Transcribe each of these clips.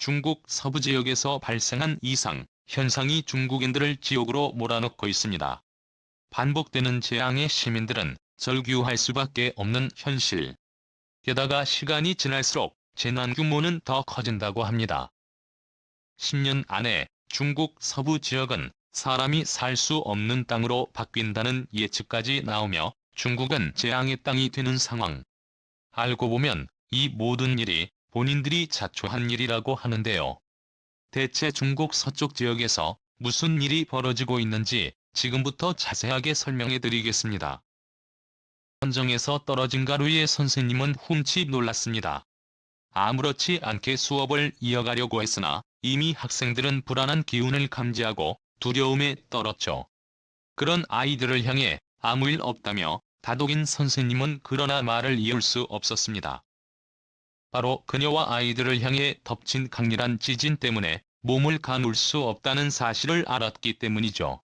중국 서부 지역에서 발생한 이상 현상이 중국인들을 지옥으로 몰아넣고 있습니다. 반복되는 재앙에 시민들은 절규할 수밖에 없는 현실. 게다가 시간이 지날수록 재난 규모는 더 커진다고 합니다. 10년 안에 중국 서부 지역은 사람이 살 수 없는 땅으로 바뀐다는 예측까지 나오며 중국은 재앙의 땅이 되는 상황. 알고 보면 이 모든 일이 본인들이 자초한 일이라고 하는데요. 대체 중국 서쪽 지역에서 무슨 일이 벌어지고 있는지 지금부터 자세하게 설명해 드리겠습니다. 현정에서 떨어진 가루의 선생님은 훔치 놀랐습니다. 아무렇지 않게 수업을 이어가려고 했으나 이미 학생들은 불안한 기운을 감지하고 두려움에 떨었죠. 그런 아이들을 향해 아무 일 없다며 다독인 선생님은 그러나 말을 이을 수 없었습니다. 바로 그녀와 아이들을 향해 덮친 강렬한 지진 때문에 몸을 가눌 수 없다는 사실을 알았기 때문이죠.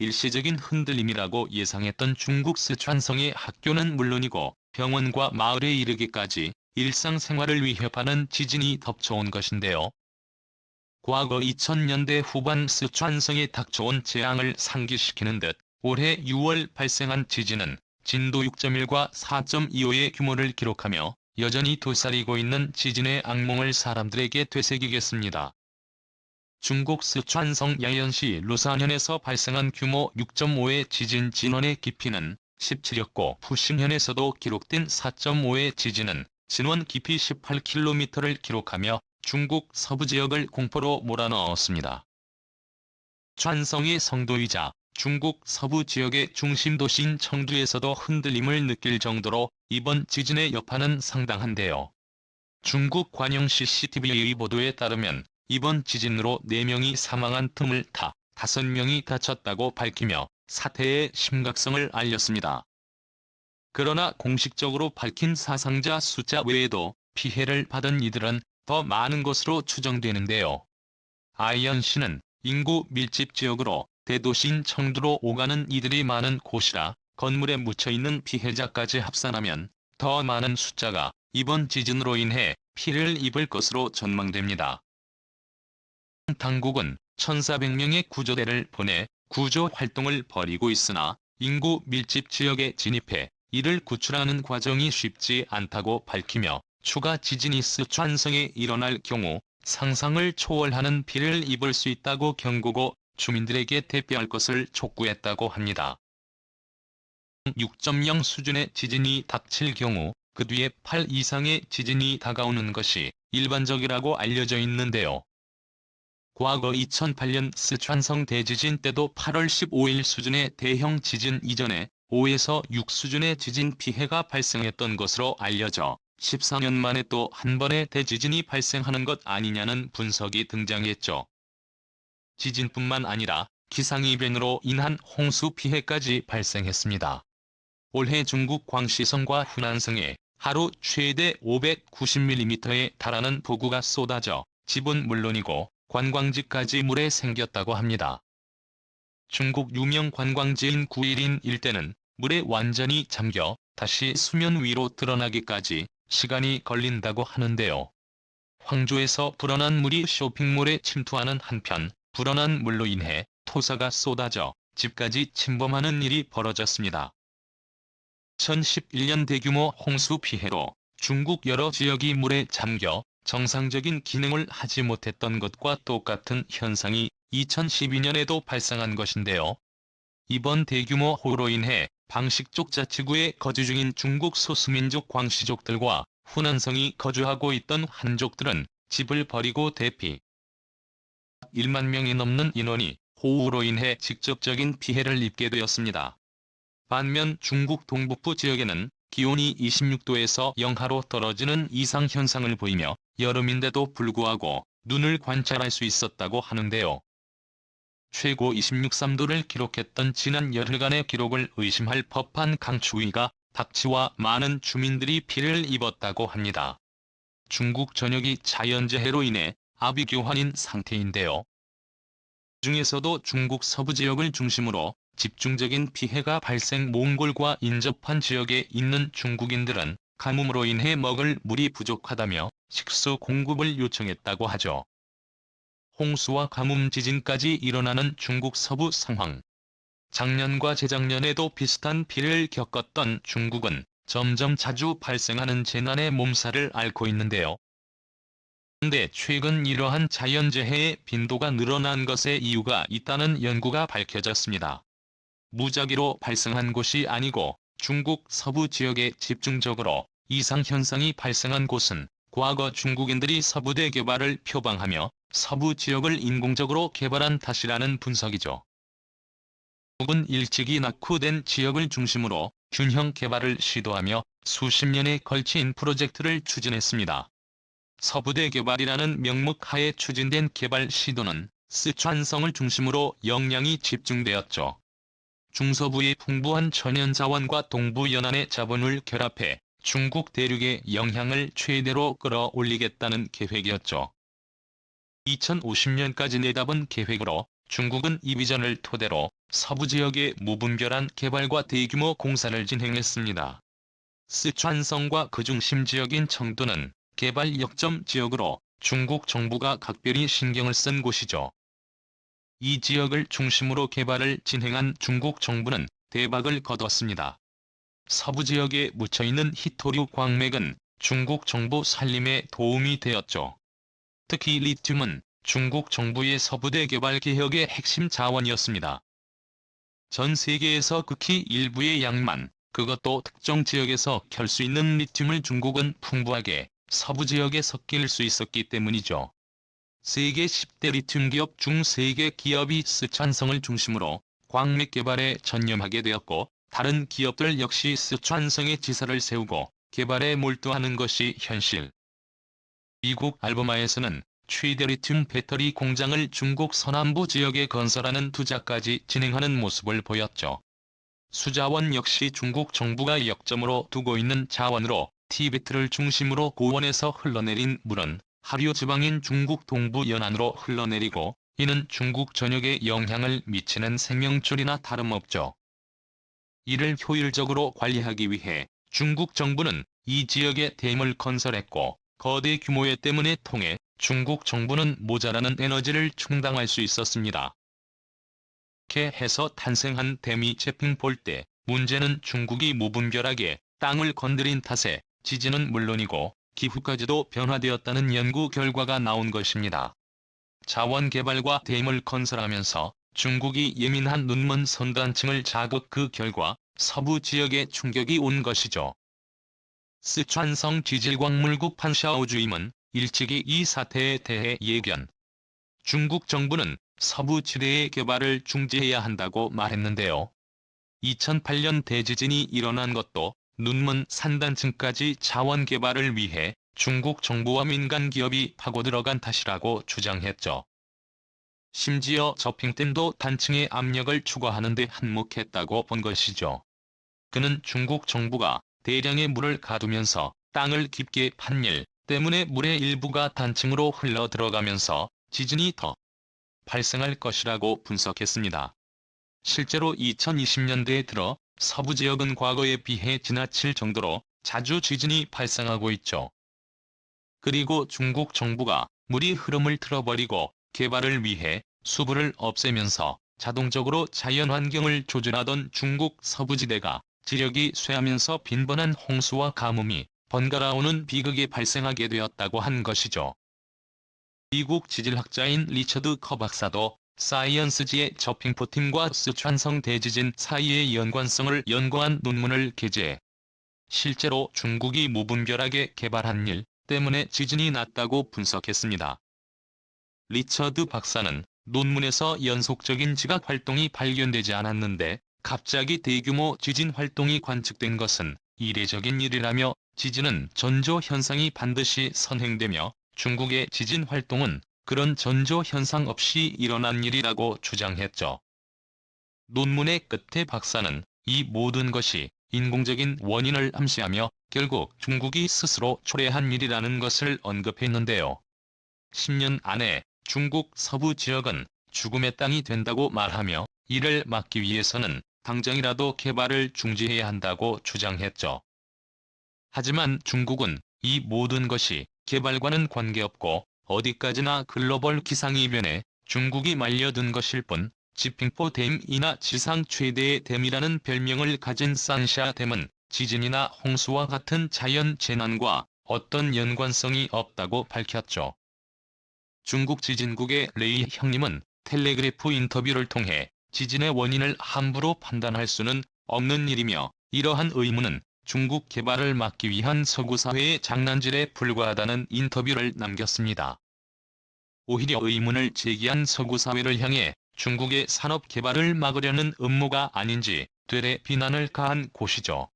일시적인 흔들림이라고 예상했던 중국 스촨성의 학교는 물론이고 병원과 마을에 이르기까지 일상생활을 위협하는 지진이 덮쳐온 것인데요. 과거 2000년대 후반 스촨성에 닥쳐온 재앙을 상기시키는 듯 올해 6월 발생한 지진은 진도 6.1과 4.25의 규모를 기록하며 여전히 도사리고 있는 지진의 악몽을 사람들에게 되새기겠습니다. 중국 스촨성 야현시 루산현에서 발생한 규모 6.5의 지진 진원의 깊이는 17였고 푸싱현에서도 기록된 4.5의 지진은 진원 깊이 18km를 기록하며 중국 서부 지역을 공포로 몰아넣었습니다. 촨성의 성도이자 중국 서부 지역의 중심 도시인 청두에서도 흔들림을 느낄 정도로 이번 지진의 여파는 상당한데요. 중국 관영 CCTV의 보도에 따르면 이번 지진으로 4명이 사망한 틈을 타 5명이 다쳤다고 밝히며 사태의 심각성을 알렸습니다. 그러나 공식적으로 밝힌 사상자 숫자 외에도 피해를 받은 이들은 더 많은 것으로 추정되는데요. 아이언 씨는 인구 밀집 지역으로 대도시인 청두로 오가는 이들이 많은 곳이라 건물에 묻혀있는 피해자까지 합산하면 더 많은 숫자가 이번 지진으로 인해 피해를 입을 것으로 전망됩니다. 당국은 1,400명의 구조대를 보내 구조 활동을 벌이고 있으나 인구 밀집 지역에 진입해 이를 구출하는 과정이 쉽지 않다고 밝히며 추가 지진이 스촨성에 일어날 경우 상상을 초월하는 피해를 입을 수 있다고 경고고 주민들에게 대피할 것을 촉구했다고 합니다. 6.0 수준의 지진이 닥칠 경우 그 뒤에 8 이상의 지진이 다가오는 것이 일반적이라고 알려져 있는데요. 과거 2008년 스촨성 대지진 때도 8월 15일 수준의 대형 지진 이전에 5에서 6 수준의 지진 피해가 발생했던 것으로 알려져 14년 만에 또 한 번의 대지진이 발생하는 것 아니냐는 분석이 등장했죠. 지진뿐만 아니라 기상이변으로 인한 홍수 피해까지 발생했습니다. 올해 중국 광시성과 후난성에 하루 최대 590mm에 달하는 폭우가 쏟아져 집은 물론이고 관광지까지 물에 잠겼다고 합니다. 중국 유명 관광지인 구일인 일대는 물에 완전히 잠겨 다시 수면 위로 드러나기까지 시간이 걸린다고 하는데요. 황조에서 불어난 물이 쇼핑몰에 침투하는 한편 불어난 물로 인해 토사가 쏟아져 집까지 침범하는 일이 벌어졌습니다. 2011년 대규모 홍수 피해로 중국 여러 지역이 물에 잠겨 정상적인 기능을 하지 못했던 것과 똑같은 현상이 2012년에도 발생한 것인데요. 이번 대규모 호우로 인해 방식족 자치구에 거주 중인 중국 소수민족 광시족들과 후난성이 거주하고 있던 한족들은 집을 버리고 대피. 1만 명이 넘는 인원이 호우로 인해 직접적인 피해를 입게 되었습니다. 반면 중국 동북부 지역에는 기온이 26도에서 영하로 떨어지는 이상현상을 보이며 여름인데도 불구하고 눈을 관찰할 수 있었다고 하는데요. 최고 26~3도를 기록했던 지난 열흘간의 기록을 의심할 법한 강추위가 닥치와 많은 주민들이 피해를 입었다고 합니다. 중국 전역이 자연재해로 인해 아비규환인 상태인데요. 중에서도 중국 서부 지역을 중심으로 집중적인 피해가 발생 몽골과 인접한 지역에 있는 중국인들은 가뭄으로 인해 먹을 물이 부족하다며 식수 공급을 요청했다고 하죠. 홍수와 가뭄 지진까지 일어나는 중국 서부 상황. 작년과 재작년에도 비슷한 비를 겪었던 중국은 점점 자주 발생하는 재난의 몸살을 앓고 있는데요. 그런데 최근 이러한 자연재해의 빈도가 늘어난 것에 이유가 있다는 연구가 밝혀졌습니다. 무작위로 발생한 곳이 아니고 중국 서부 지역에 집중적으로 이상현상이 발생한 곳은 과거 중국인들이 서부대 개발을 표방하며 서부 지역을 인공적으로 개발한 탓이라는 분석이죠. 중국은 일찍이 낙후된 지역을 중심으로 균형 개발을 시도하며 수십 년에 걸친 프로젝트를 추진했습니다. 서부대 개발이라는 명목 하에 추진된 개발 시도는 쓰촨성을 중심으로 역량이 집중되었죠. 중서부의 풍부한 천연자원과 동부 연안의 자본을 결합해 중국 대륙의 영향을 최대로 끌어올리겠다는 계획이었죠. 2050년까지 내다본 계획으로 중국은 이 비전을 토대로 서부 지역의 무분별한 개발과 대규모 공사를 진행했습니다. 쓰촨성과 그 중심 지역인 청도는 개발 역점 지역으로 중국 정부가 각별히 신경을 쓴 곳이죠. 이 지역을 중심으로 개발을 진행한 중국 정부는 대박을 거뒀습니다. 서부 지역에 묻혀있는 희토류 광맥은 중국 정부 살림에 도움이 되었죠. 특히 리튬은 중국 정부의 서부대 개발 개혁의 핵심 자원이었습니다. 전 세계에서 극히 일부의 양만, 그것도 특정 지역에서 켤 수 있는 리튬을 중국은 풍부하게 서부 지역에 섞일 수 있었기 때문이죠. 세계 10대 리튬 기업 중 3개 기업이 쓰촨성을 중심으로 광맥 개발에 전념하게 되었고, 다른 기업들 역시 쓰촨성에 지사를 세우고 개발에 몰두하는 것이 현실. 미국 알버마에서는 최대 리튬 배터리 공장을 중국 서남부 지역에 건설하는 투자까지 진행하는 모습을 보였죠. 수자원 역시 중국 정부가 역점으로 두고 있는 자원으로 티베트를 중심으로 고원에서 흘러내린 물은 하류 지방인 중국 동부 연안으로 흘러내리고, 이는 중국 전역에 영향을 미치는 생명줄이나 다름없죠. 이를 효율적으로 관리하기 위해 중국 정부는 이 지역에 댐을 건설했고, 거대 규모의 때문에 통해 중국 정부는 모자라는 에너지를 충당할 수 있었습니다. 이렇게 해서 탄생한 댐이 재핑 볼 때 문제는 중국이 무분별하게 땅을 건드린 탓에 지진은 물론이고 기후까지도 변화되었다는 연구 결과가 나온 것입니다. 자원 개발과 댐을 건설하면서 중국이 예민한 눈먼 선단층을 자극, 그 결과 서부 지역에 충격이 온 것이죠. 쓰촨성 지질광물국 판샤오 주임은 일찍이 이 사태에 대해 예견. 중국 정부는 서부 지대의 개발을 중지해야 한다고 말했는데요. 2008년 대지진이 일어난 것도 눈먼 산단층까지 자원 개발을 위해 중국 정부와 민간 기업이 파고들어간 탓이라고 주장했죠. 심지어 저핑댐도 단층의 압력을 추가하는 데 한몫했다고 본 것이죠. 그는 중국 정부가 대량의 물을 가두면서 땅을 깊게 판 일 때문에 물의 일부가 단층으로 흘러 들어가면서 지진이 더 발생할 것이라고 분석했습니다. 실제로 2020년대에 들어 서부 지역은 과거에 비해 지나칠 정도로 자주 지진이 발생하고 있죠. 그리고 중국 정부가 물이 흐름을 틀어버리고 개발을 위해 수부를 없애면서 자동적으로 자연환경을 조절하던 중국 서부지대가 지력이 쇠하면서 빈번한 홍수와 가뭄이 번갈아오는 비극이 발생하게 되었다고 한 것이죠. 미국 지질학자인 리처드 커 박사도 사이언스지의 저핑포팀과 쓰촨성 대지진 사이의 연관성을 연구한 논문을 게재해 실제로 중국이 무분별하게 개발한 일 때문에 지진이 났다고 분석했습니다. 리처드 박사는 논문에서 연속적인 지각 활동이 발견되지 않았는데 갑자기 대규모 지진 활동이 관측된 것은 이례적인 일이라며, 지진은 전조 현상이 반드시 선행되며 중국의 지진 활동은 그런 전조 현상 없이 일어난 일이라고 주장했죠. 논문의 끝에 박사는 이 모든 것이 인공적인 원인을 암시하며 결국 중국이 스스로 초래한 일이라는 것을 언급했는데요. 10년 안에 중국 서부 지역은 죽음의 땅이 된다고 말하며 이를 막기 위해서는 당장이라도 개발을 중지해야 한다고 주장했죠. 하지만 중국은 이 모든 것이 개발과는 관계없고 어디까지나 글로벌 기상이변에 중국이 말려든 것일 뿐, 지핑포 댐이나 지상 최대의 댐이라는 별명을 가진 산샤 댐은 지진이나 홍수와 같은 자연 재난과 어떤 연관성이 없다고 밝혔죠. 중국 지진국의 레이 형님은 텔레그래프 인터뷰를 통해 지진의 원인을 함부로 판단할 수는 없는 일이며, 이러한 의무는 중국 개발을 막기 위한 서구 사회의 장난질에 불과하다는 인터뷰를 남겼습니다. 오히려 의문을 제기한 서구 사회를 향해 중국의 산업 개발을 막으려는 음모가 아닌지 되레 비난을 가한 곳이죠.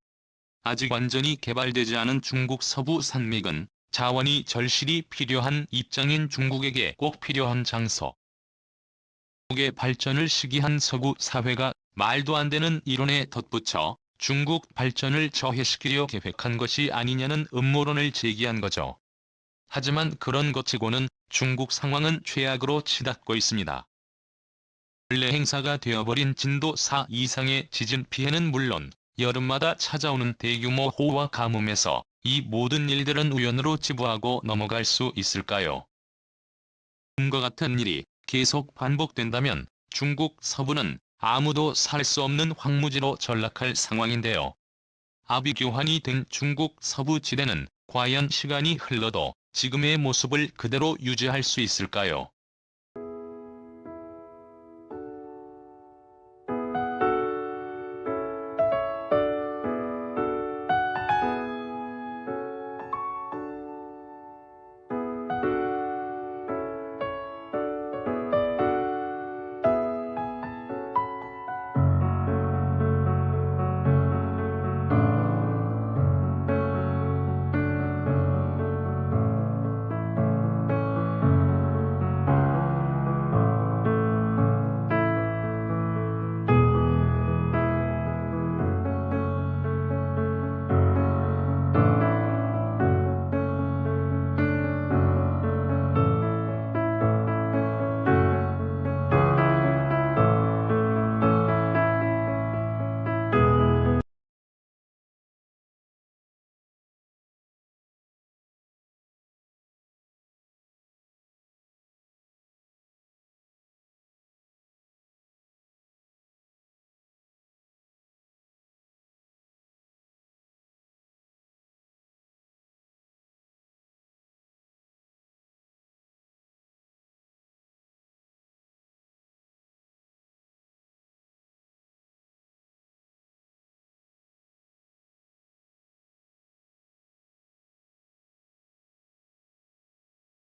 아직 완전히 개발되지 않은 중국 서부 산맥은 자원이 절실히 필요한 입장인 중국에게 꼭 필요한 장소. 중국의 발전을 시기한 서구 사회가 말도 안 되는 이론에 덧붙여 중국 발전을 저해시키려 계획한 것이 아니냐는 음모론을 제기한 거죠. 하지만 그런 것치고는 중국 상황은 최악으로 치닫고 있습니다. 원래 행사가 되어버린 진도 4 이상의 지진 피해는 물론 여름마다 찾아오는 대규모 호우와 가뭄에서 이 모든 일들은 우연으로 치부하고 넘어갈 수 있을까요? 과 같은 일이 계속 반복된다면 중국 서부는 아무도 살 수 없는 황무지로 전락할 상황인데요. 아비규환이 된 중국 서부 지대는 과연 시간이 흘러도 지금의 모습을 그대로 유지할 수 있을까요?